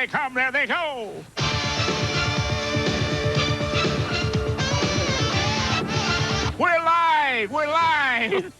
they come, there they go. We're live, we're live.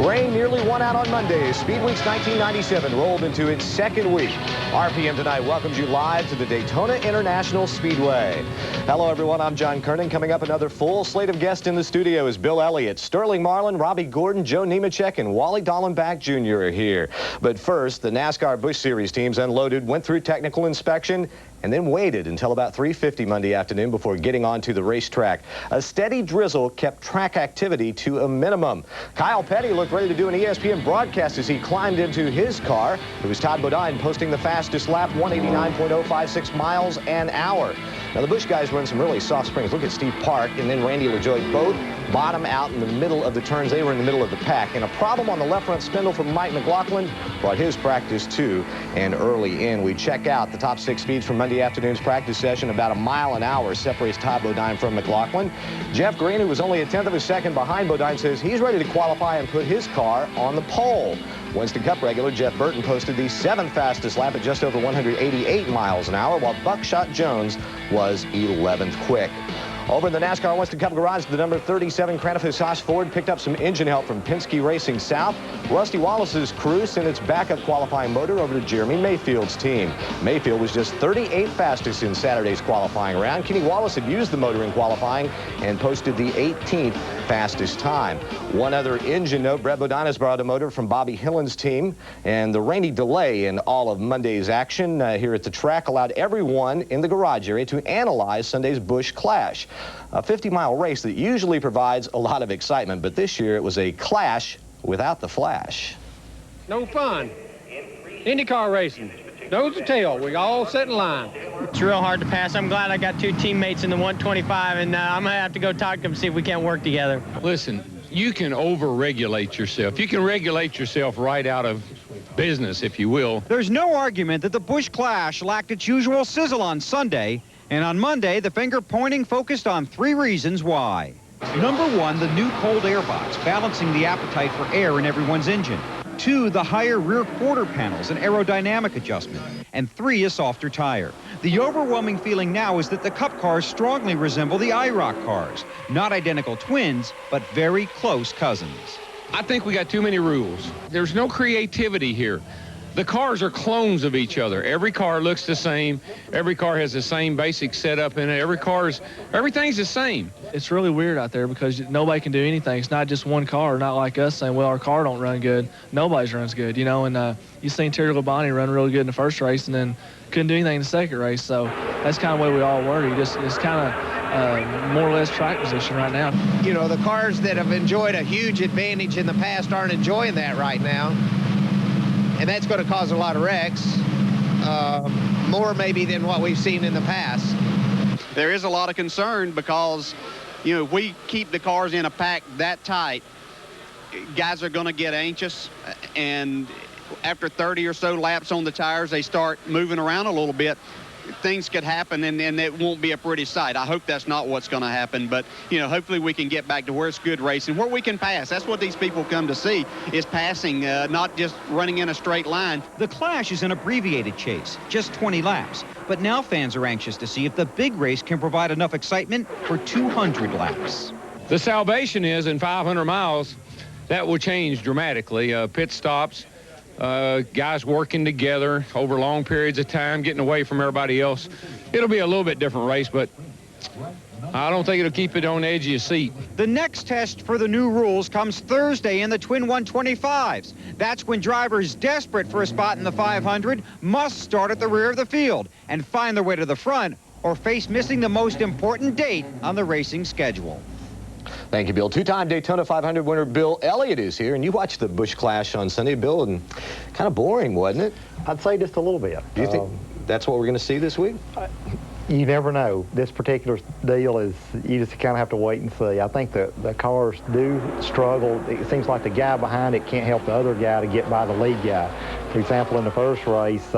Rain nearly won out on Monday. Speed Week's 1997 rolled into its second week. RPM Tonight welcomes you live to the Daytona International Speedway. Hello, everyone. I'm John Kernan. Coming up, another full slate of guests in the studio is Bill Elliott, Sterling Marlin, Robbie Gordon, Joe Nemechek, and Wally Dallenbach Jr. are here. But first, the NASCAR Busch Series teams unloaded, went through technical inspection, and then waited until about 3:50 Monday afternoon before getting onto the racetrack. A steady drizzle kept track activity to a minimum. Kyle Petty looked ready to do an ESPN broadcast as he climbed into his car. It was Todd Bodine posting the fastest lap, 189.056 miles an hour. Now, the Busch guys run some really soft springs. Look at Steve Park and then Randy LaJoie, both bottom out in the middle of the turns. They were in the middle of the pack. And a problem on the left front spindle from Mike McLaughlin brought his practice to an early end. We check out the top 6 speeds from Monday afternoon's practice session. About a mile an hour separates Todd Bodine from McLaughlin. Jeff Green, who was only a tenth of a second behind Bodine, says he's ready to qualify and put his car on the pole. Winston Cup regular Jeff Burton posted the 7th fastest lap at just over 188 miles an hour, while Buckshot Jones was 11th quick. Over in the NASCAR Winston Cup garage, the number 37 Cranafus Haas Ford picked up some engine help from Penske Racing South. Rusty Wallace's crew sent its backup qualifying motor over to Jeremy Mayfield's team. Mayfield was just 38th fastest in Saturday's qualifying round. Kenny Wallace had used the motor in qualifying and posted the 18th fastest time. One other engine note, Brett Bodine has borrowed a motor from Bobby Hillen's team, and the rainy delay in all of Monday's action here at the track allowed everyone in the garage area to analyze Sunday's Busch Clash. A 50-mile race that usually provides a lot of excitement, but this year it was a clash without the flash. No fun. IndyCar racing. Nose to tail. We all sit in line. It's real hard to pass. I'm glad I got 2 teammates in the 125, and I'm going to have to go talk to them, see if we can't work together. Listen, you can over-regulate yourself. You can regulate yourself right out of business, if you will. There's no argument that the Busch Clash lacked its usual sizzle on Sunday. And on Monday, the finger-pointing focused on 3 reasons why. Number 1, the new cold air box, balancing the appetite for air in everyone's engine. 2, the higher rear quarter panels, an aerodynamic adjustment. And 3, a softer tire. The overwhelming feeling now is that the Cup cars strongly resemble the IROC cars. Not identical twins, but very close cousins. I think we got too many rules. There's no creativity here. The cars are clones of each other. Every car looks the same. Every car has the same basic setup in it. Everything's the same. It's really weird out there because nobody can do anything. It's not just one car, not like us saying, well, our car don't run good. Nobody's runs good, you know, and you seen Terry Labonte run really good in the first race and then couldn't do anything in the second race. So that's kind of the way we all were. It's kind of more or less track position right now. You know, the cars that have enjoyed a huge advantage in the past aren't enjoying that right now. And that's going to cause a lot of wrecks, more maybe than what we've seen in the past. There is a lot of concern because, you know, if we keep the cars in a pack that tight, guys are going to get anxious, and after 30 or so laps on the tires, they start moving around a little bit. Things could happen, and it won't be a pretty sight. I hope that's not what's going to happen, but, you know, hopefully we can get back to where it's good racing, where we can pass. That's what these people come to see, is passing, not just running in a straight line. The Clash is an abbreviated chase, just 20 laps. But now fans are anxious to see if the big race can provide enough excitement for 200 laps. The salvation is in 500 miles, that will change dramatically. Pit stops, guys working together over long periods of time, getting away from everybody else. It'll be a little bit different race, but I don't think it'll keep it on the edge of your seat. The next test for the new rules comes Thursday in the Twin 125s. That's when drivers desperate for a spot in the 500 must start at the rear of the field and find their way to the front or face missing the most important date on the racing schedule. Thank you, Bill. 2-time Daytona 500 winner Bill Elliott is here, and you watched the Busch Clash on Sunday, Bill, and kind of boring, wasn't it? I'd say just a little bit. Do you think that's what we're going to see this week? You never know. This particular deal is, you just kind of have to wait and see. I think the cars do struggle. It seems like the guy behind it can't help the other guy to get by the lead guy. For example, in the first race,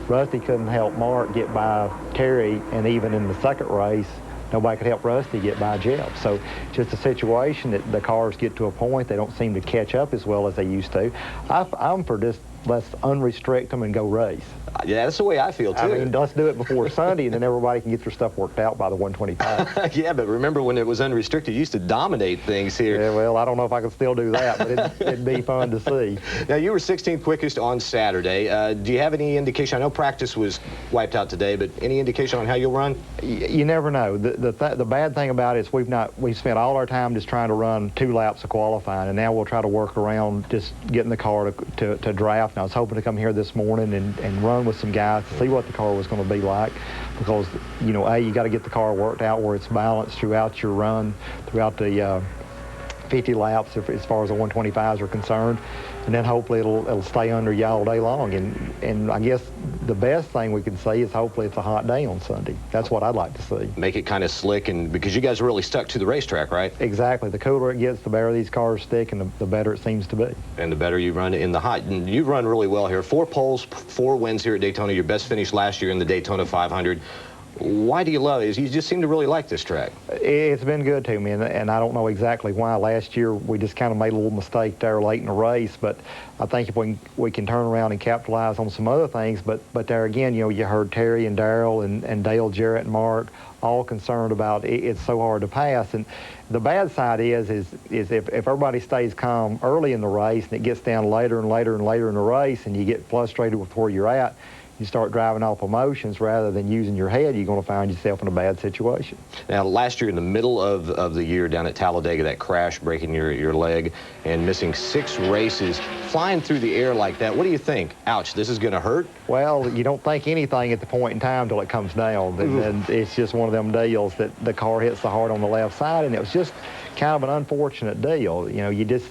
Rusty couldn't help Mark get by Terry, and even in the second race, nobody could help Rusty get by Jeff. So just a situation that the cars get to a point they don't seem to catch up as well as they used to. I'm for just let's unrestrict them and go race. Yeah, that's the way I feel, too. I mean, let's do it before Sunday, and then everybody can get their stuff worked out by the 125. Yeah, but remember when it was unrestricted, you used to dominate things here. Yeah, well, I don't know if I can still do that, but it'd be fun to see. Now, you were 16th quickest on Saturday. Do you have any indication? I know practice was wiped out today, but any indication on how you'll run? You never know. The bad thing about it is we've spent all our time just trying to run 2 laps of qualifying, and now we'll try to work around just getting the car to draft. And I was hoping to come here this morning and run with some guys to see what the car was going to be like, because, you know, you got to get the car worked out where it's balanced throughout your run, throughout the 50 laps as far as the 125s are concerned, and then hopefully it'll stay under you all day long. And I guess the best thing we can see is hopefully it's a hot day on Sunday. That's what I'd like to see. Make it kind of slick, and because you guys are really stuck to the racetrack, right? Exactly. The cooler it gets, the better these cars stick, and the better it seems to be. And the better you run in the hot. And you've run really well here. 4 poles, 4 wins here at Daytona. Your best finish last year in the Daytona 500. Why do you love it? You just seem to really like this track. It's been good to me, and I don't know exactly why. Last year we just kind of made a little mistake there late in the race, but I think if we can turn around and capitalize on some other things. But there again, you know, you heard Terry and Darrell and Dale, Jarrett, and Mark all concerned about it's so hard to pass. And the bad side is if everybody stays calm early in the race and it gets down later and later and later in the race and you get frustrated with where you're at, you start driving off emotions rather than using your head, you're going to find yourself in a bad situation. Now, last year in the middle of the year down at Talladega, that crash breaking your leg and missing 6 races, flying through the air like that, what do you think? Ouch, this is going to hurt? Well, you don't think anything at the point in time till it comes down. And it's just one of them deals that the car hits the hard on the left side, and it was just kind of an unfortunate deal. You know, you just...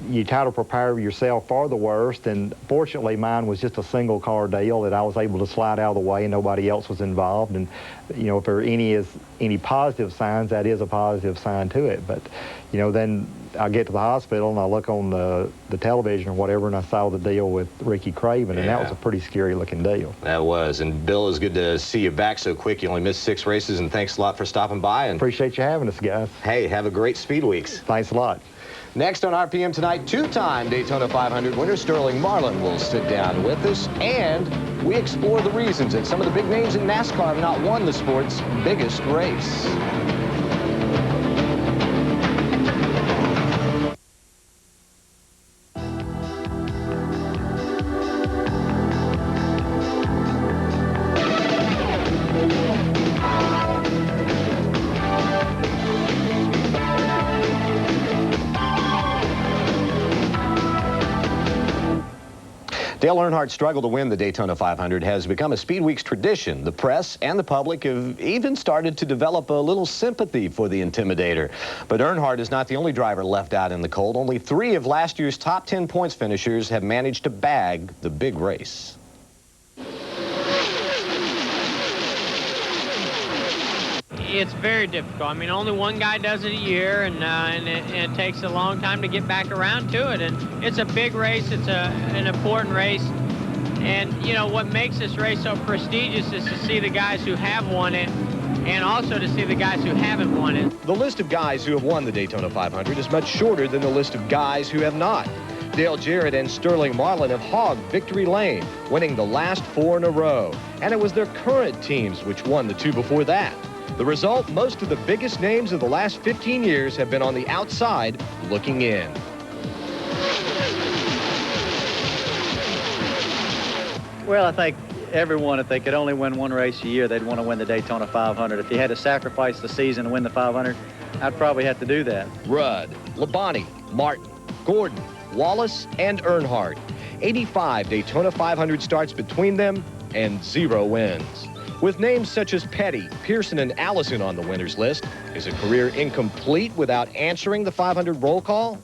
you try to prepare yourself for the worst, and fortunately mine was just a single car deal that I was able to slide out of the way and nobody else was involved. And you know, if there any positive signs, that is a positive sign to it. But you know, then I get to the hospital and I look on the television or whatever, and I saw the deal with Ricky Craven, and that was a pretty scary looking deal. That was. And Bill, it's good to see you back so quick. You only missed 6 races, and thanks a lot for stopping by. And appreciate you having us, guys. Hey, have a great Speed Weeks. Thanks a lot. Next on RPM tonight, 2-time Daytona 500 winner Sterling Marlin will sit down with us, and we explore the reasons that some of the big names in NASCAR have not won the sport's biggest race. Dale Earnhardt struggle to win the Daytona 500 has become a Speed Weeks tradition. The press and the public have even started to develop a little sympathy for the Intimidator. But Earnhardt is not the only driver left out in the cold. Only 3 of last year's top 10 points finishers have managed to bag the big race. It's very difficult. I mean, only one guy does it a year, and it takes a long time to get back around to it. And it's a big race. It's an important race. And, you know, what makes this race so prestigious is to see the guys who have won it and also to see the guys who haven't won it. The list of guys who have won the Daytona 500 is much shorter than the list of guys who have not. Dale Jarrett and Sterling Marlin have hogged victory lane, winning the last 4 in a row. And it was their current teams which won the 2 before that. The result, most of the biggest names of the last 15 years have been on the outside looking in. Well, I think everyone, if they could only win one race a year, they'd want to win the Daytona 500. If you had to sacrifice the season to win the 500, I'd probably have to do that. Rudd, Labonte, Martin, Gordon, Wallace, and Earnhardt. 85 Daytona 500 starts between them and 0 wins. With names such as Petty, Pearson, and Allison on the winners list, is a career incomplete without answering the 500 roll call?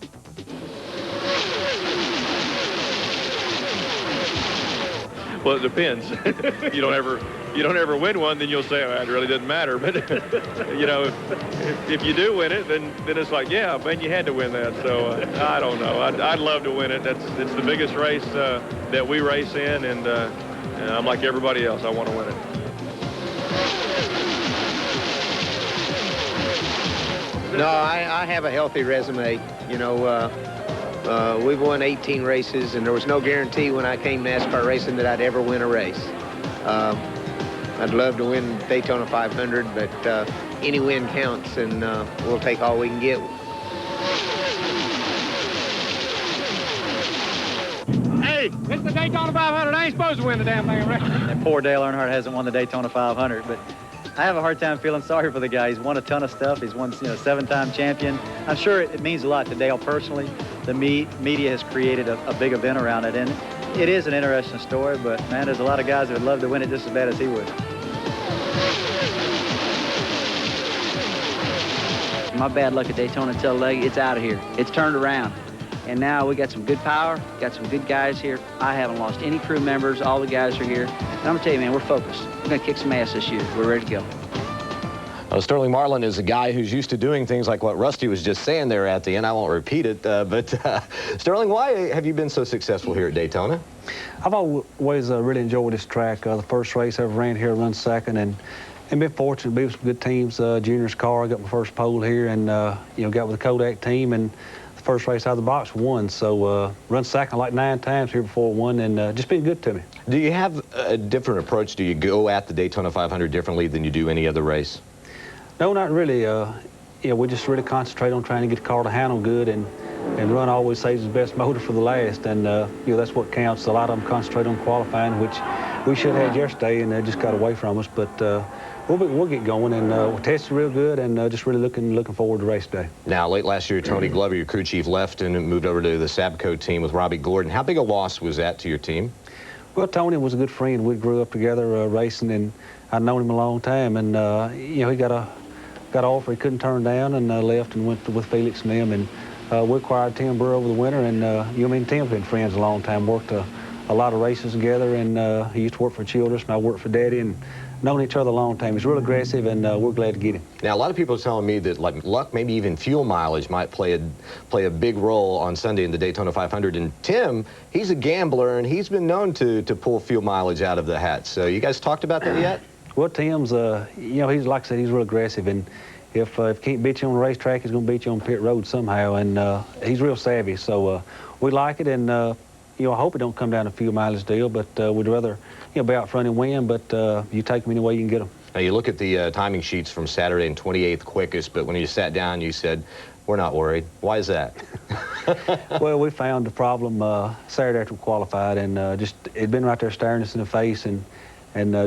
Well, it depends. You don't ever you don't ever win one, then you'll say, oh, it really doesn't matter. But, you know, if you do win it, then it's like, yeah, man, you had to win that. So I don't know. I'd love to win it. It's the biggest race that we race in, and I'm like everybody else. I want to win it. No, I have a healthy resume. You know, we've won 18 races, and there was no guarantee when I came NASCAR racing that I'd ever win a race. I'd love to win Daytona 500, but any win counts, and we'll take all we can get. Hey, it's the Daytona 500. I ain't supposed to win the damn thing, right? And poor Dale Earnhardt hasn't won the Daytona 500, but I have a hard time feeling sorry for the guy. He's won a ton of stuff. He's won, you know, 7-time champion. I'm sure it means a lot to Dale personally. The media has created a big event around it, and it is an interesting story, but, man, there's a lot of guys that would love to win it just as bad as he would. My bad luck at Daytona Talladega, it's out of here. It's turned around. And now we got some good power, got some good guys here. I haven't lost any crew members. All the guys are here. And I'm going to tell you, man, we're focused. We're going to kick some ass this year. We're ready to go. Sterling Marlin is a guy who's used to doing things like what Rusty was just saying there at the end. I won't repeat it, but Sterling, why have you been so successful here at Daytona? I've always really enjoyed this track. The first race I ever ran here, run second, and been fortunate to be with some good teams. Junior's car, I got my first pole here, and you know, got with the Kodak team, and the first race out of the box won. So run second like 9 times here before I won, and just been good to me. Do you have a different approach? Do you go at the Daytona 500 differently than you do any other race? No, not really. Yeah, we just really concentrate on trying to get the car to handle good, and run always saves his best motor for the last, and you know, that's what counts. A lot of them concentrate on qualifying, which we should have had yesterday, and just got away from us. But we'll get going, and we'll test it real good, and just really looking forward to race day. Now, late last year, Tony Glover, your crew chief, left and moved over to the Sabco team with Robbie Gordon. How big a loss was that to your team? Well, Tony was a good friend. We grew up together racing, and I'd known him a long time, and you know, he got an offer he couldn't turn down, and left and went with Felix and them, and we acquired Tim Burr over the winter, and you know, me and Tim's been friends a long time, worked a lot of races together, and he used to work for Childress, and I worked for Daddy, and known each other a long time. He's real aggressive, and we're glad to get him. Now, a lot of people are telling me that like luck, maybe even fuel mileage might play a big role on Sunday in the Daytona 500, and Tim, he's a gambler, and he's been known to pull fuel mileage out of the hat. So you guys talked about that yet? Well, Tim's, you know, he's, like I said, he's real aggressive, and if he can't beat you on the racetrack, he's going to beat you on pit road somehow, and he's real savvy, so we like it, and you know, I hope it don't come down to fuel mileage deal, but we'd rather, you know, be out front and win, but you take them any way you can get them. Now, you look at the timing sheets from Saturday and 28th quickest, but when you sat down, you said, we're not worried. Why is that? Well, we found the problem Saturday after we qualified, and just it'd been right there staring us in the face, and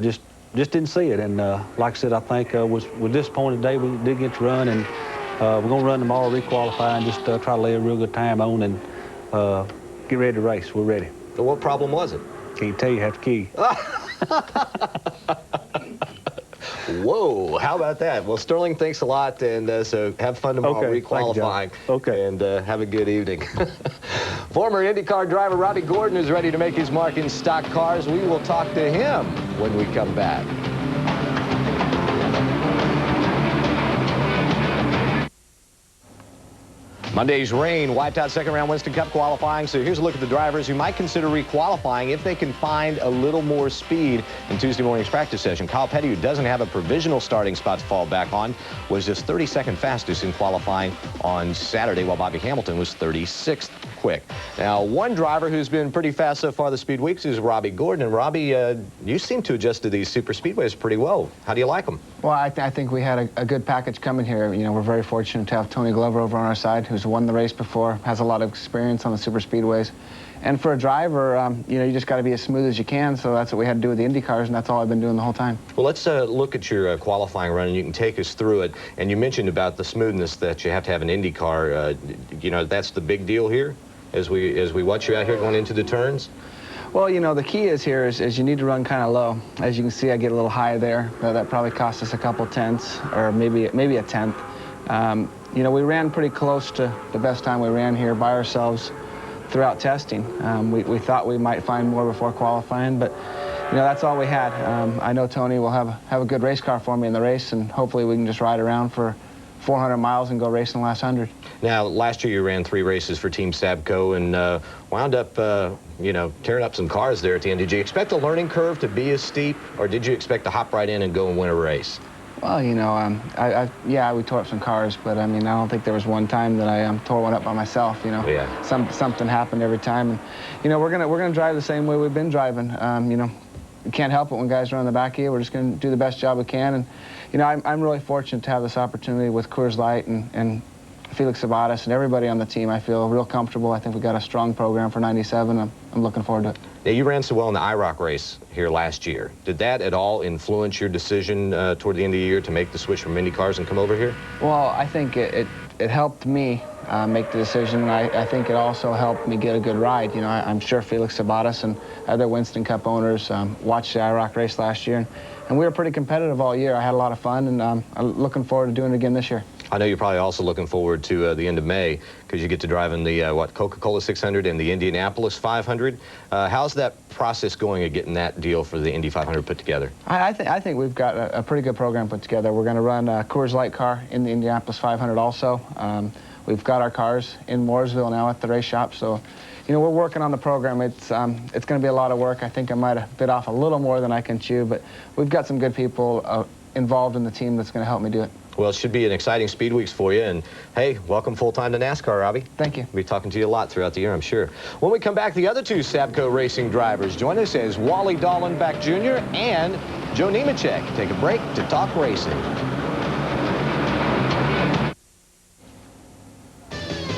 just didn't see it. And like I said, I think we're disappointed today. We did get to run, and we're going to run tomorrow, requalify, and just try to lay a real good time on, and get ready to race. We're ready. So what problem was it? Can't tell you, have to key. Whoa, how about that? Well, Sterling, thanks a lot, and so have fun tomorrow requalifying. Okay. And have a good evening. Former IndyCar driver Robbie Gordon is ready to make his mark in stock cars. We will talk to him when we come back. Monday's rain wiped out second-round Winston Cup qualifying, so here's a look at the drivers who might consider requalifying if they can find a little more speed in Tuesday morning's practice session. Kyle Petty, who doesn't have a provisional starting spot to fall back on, was just 32nd fastest in qualifying on Saturday, while Bobby Hamilton was 36th quick. Now, one driver who's been pretty fast so far this speed weeks is Robbie Gordon. And Robbie, you seem to adjust to these super speedways pretty well. How do you like them? Well, I think we had a good package coming here. You know, we're very fortunate to have Tony Glover over on our side, who's won the race before, has a lot of experience on the super speedways. And for a driver, you know, you just got to be as smooth as you can, so that's what we had to do with the Indy cars, and that's all I've been doing the whole time. Well, let's look at your qualifying run, and you can take us through it. And you mentioned about the smoothness that you have to have an Indy car. You know, that's the big deal here as we watch you out here going into the turns? Well, you know, the key is you need to run kind of low. As you can see, I get a little high there. That probably cost us a couple tenths, or maybe a tenth. You know, we ran pretty close to the best time we ran here by ourselves throughout testing. We thought we might find more before qualifying, but you know, that's all we had. I know Tony will have a good race car for me in the race, and hopefully we can just ride around for 400 miles and go racing the last 100. Now, last year you ran 3 races for Team Sabco and wound up, you know, tearing up some cars there at the end. Did you expect the learning curve to be as steep, or did you expect to hop right in and go and win a race? Well, you know, yeah, we tore up some cars, but I mean, I don't think there was one time that I tore one up by myself. You know, yeah. Something happened every time, and you know, we're gonna drive the same way we've been driving. You know, you can't help it when guys run in the back of you. We're just gonna do the best job we can, and you know, I'm really fortunate to have this opportunity with Coors Light and Felix Sabates and everybody on the team. I feel real comfortable. I think we got a strong program for 97. I'm looking forward to it. Now, you ran so well in the IROC race here last year. Did that at all influence your decision toward the end of the year to make the switch from Indy cars and come over here? Well, I think it helped me make the decision. I think it also helped me get a good ride. You know, I'm sure Felix Sabates and other Winston Cup owners watched the IROC race last year, and we were pretty competitive all year. I had a lot of fun, and I'm looking forward to doing it again this year. I know you're probably also looking forward to the end of May because you get to drive in the Coca-Cola 600 and the Indianapolis 500. How's that process going of getting that deal for the Indy 500 put together? I think we've got a pretty good program put together. We're going to run a Coors Light car in the Indianapolis 500 also. We've got our cars in Mooresville now at the race shop, so you know, we're working on the program. It's going to be a lot of work. I think I might have bit off a little more than I can chew, but we've got some good people involved in the team that's going to help me do it. Well, it should be an exciting speed weeks for you, and hey, welcome full-time to NASCAR, Robbie. Thank you. We'll be talking to you a lot throughout the year, I'm sure. When we come back, the other 2 Sabco racing drivers join us as Wally Dallenbach Jr. and Joe Nemechek take a break to talk racing.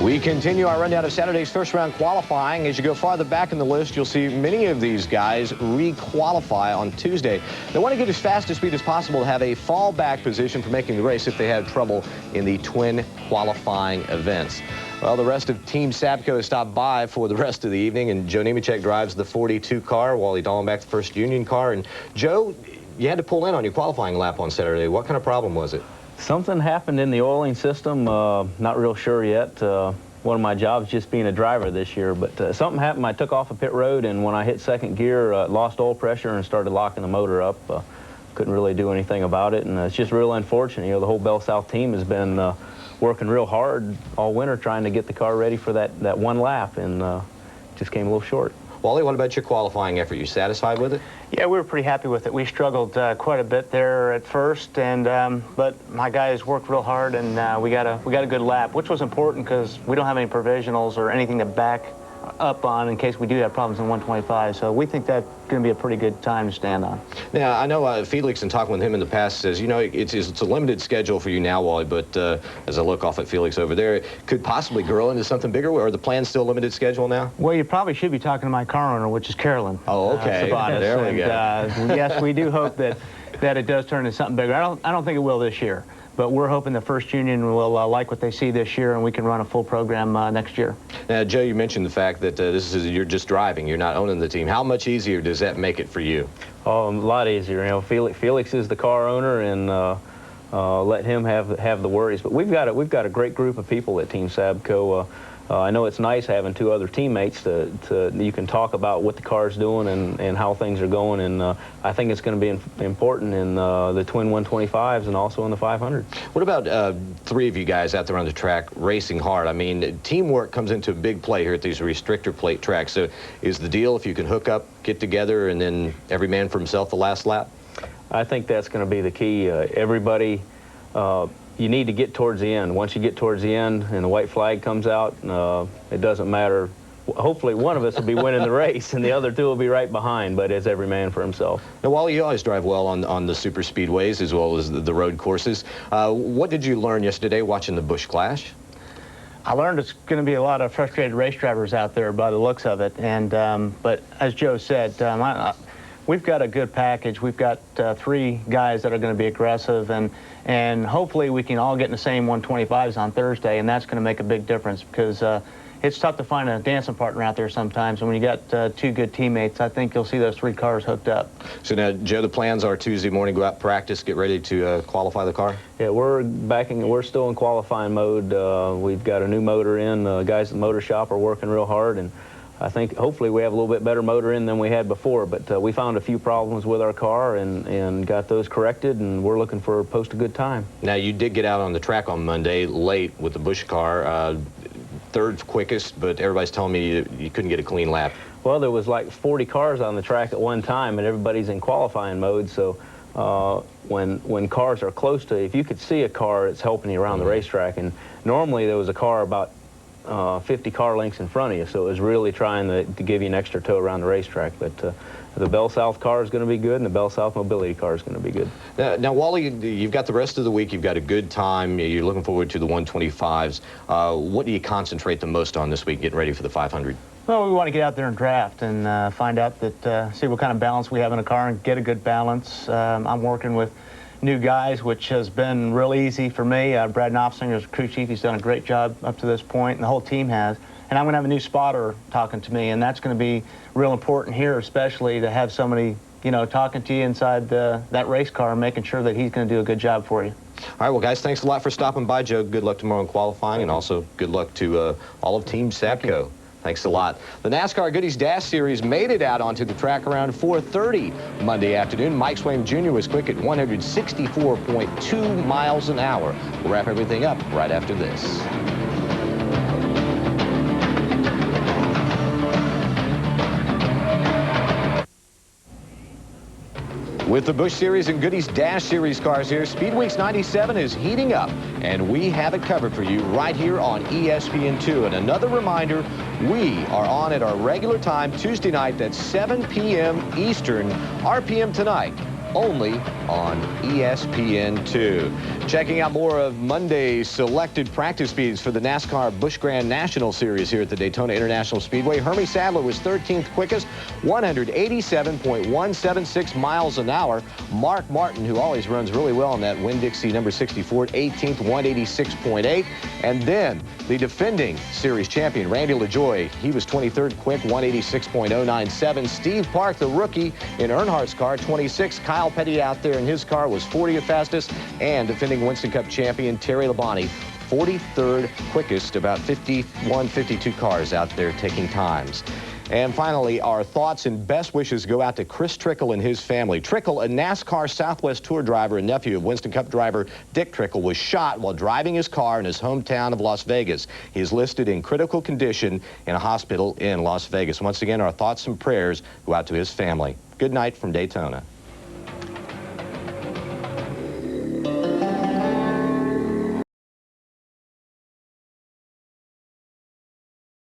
We continue our rundown of Saturday's first-round qualifying. As you go farther back in the list, you'll see many of these guys re-qualify on Tuesday. They want to get as fast a speed as possible to have a fallback position for making the race if they have trouble in the twin qualifying events. Well, the rest of Team Sabco has stopped by for the rest of the evening, and Joe Nemechek drives the 42 car, Wally Dallenbach the first Union car. And Joe, you had to pull in on your qualifying lap on Saturday. What kind of problem was it? Something happened in the oiling system, not real sure yet. One of my jobs just being a driver this year, but something happened. I took off a pit road, and when I hit second gear, lost oil pressure and started locking the motor up. Couldn't really do anything about it, and it's just real unfortunate. You know, the whole Bell South team has been working real hard all winter trying to get the car ready for that one lap, and just came a little short. Wally, what about your qualifying effort? You satisfied with it? Yeah, we were pretty happy with it. We struggled quite a bit there at first, and but my guys worked real hard, and we got a good lap, which was important because we don't have any provisionals or anything to back up on in case we do have problems in 125. So we think that's going to be a pretty good time to stand on. Now, I know Felix, in talking with him in the past, says, you know, it's a limited schedule for you now, Wally, but as I look off at Felix over there, it could possibly grow into something bigger, or are the plans still limited schedule now? Well, you probably should be talking to my car owner, which is Carolyn. Oh, okay. There we go. Yes, we do hope that it does turn into something bigger. I don't think it will this year. But we're hoping the first union will like what they see this year, and we can run a full program next year. Now, Joe, you mentioned the fact that you're just driving. You're not owning the team. How much easier does that make it for you? Oh, a lot easier. You know, Felix is the car owner, and let him have the worries. But we've got a great group of people at Team Sabco. I know it's nice having 2 other teammates you can talk about what the car's doing and how things are going, and I think it's going to be important in the twin 125s and also in the 500. What about 3 of you guys out there on the track racing hard? I mean, teamwork comes into a big play here at these restrictor plate tracks. So is the deal if you can hook up, get together, and then every man for himself the last lap? I think that's going to be the key. Everybody, you need to get towards the end. Once you get towards the end and the white flag comes out, it doesn't matter. Hopefully one of us will be winning the race and the other 2 will be right behind, but it's every man for himself. Now, Wally, you always drive well on the super speedways as well as the road courses. What did you learn yesterday watching the Busch Clash? I learned it's going to be a lot of frustrated race drivers out there by the looks of it, and but as Joe said, we've got a good package. We've got 3 guys that are going to be aggressive, and hopefully we can all get in the same 125s on Thursday, and that's going to make a big difference because it's tough to find a dancing partner out there sometimes, and when you got 2 good teammates, I think you'll see those 3 cars hooked up. So now, Joe, the plans are Tuesday morning, go out, practice, get ready to qualify the car? Yeah, we're still in qualifying mode. We've got a new motor in. Guys at the motor shop are working real hard, and I think hopefully we have a little bit better motor in than we had before, but we found a few problems with our car and got those corrected, and we're looking for post a good time. Now, you did get out on the track on Monday late with the Busch car, third quickest, but everybody's telling me you couldn't get a clean lap. Well, there was like 40 cars on the track at one time, and everybody's in qualifying mode, so when cars are close to you, if you could see a car, it's helping you around the racetrack, and normally there was a car about 50 car lengths in front of you, so it was really trying to give you an extra tow around the racetrack. But the Bell South car is going to be good, and the Bell South Mobility car is going to be good. Now, Wally, you've got the rest of the week. You've got a good time. You're looking forward to the 125s. What do you concentrate the most on this week, getting ready for the 500? Well, we want to get out there and draft and find out that, see what kind of balance we have in a car and get a good balance. I'm working with new guys, which has been real easy for me. Brad Knopfsinger is crew chief. He's done a great job up to this point, and the whole team has. And I'm going to have a new spotter talking to me, and that's going to be real important here, especially to have somebody, you know, talking to you inside that race car and making sure that he's going to do a good job for you. All right, well, guys, thanks a lot for stopping by, Joe. Good luck tomorrow in qualifying, and also good luck to all of Team Sapco. Thanks a lot. The NASCAR Goodies Dash Series made it out onto the track around 4:30 Monday afternoon. Mike Swain Jr. was quick at 164.2 miles an hour. We'll wrap everything up right after this. With the Busch Series and Goodies Dash Series cars here, Speed Weeks 97 is heating up, and we have it covered for you right here on ESPN2. And another reminder, we are on at our regular time Tuesday night at 7 p.m. Eastern, RPM tonight, only on ESPN2. Checking out more of Monday's selected practice speeds for the NASCAR Busch Grand National Series here at the Daytona International Speedway. Hermie Sadler was 13th quickest, 187.176 miles an hour. Mark Martin, who always runs really well on that Winn-Dixie number 64, 18th, 186.8. And then the defending series champion, Randy LaJoie, he was 23rd quick, 186.097. Steve Park, the rookie in Earnhardt's car, 26. Kyle Petty out there in his car was 40th fastest, and defending Winston Cup champion Terry Labonte, 43rd quickest, about 51, 52 cars out there taking times. And finally, our thoughts and best wishes go out to Chris Trickle and his family. Trickle, a NASCAR Southwest Tour driver and nephew of Winston Cup driver Dick Trickle, was shot while driving his car in his hometown of Las Vegas. He is listed in critical condition in a hospital in Las Vegas. Once again, our thoughts and prayers go out to his family. Good night from Daytona.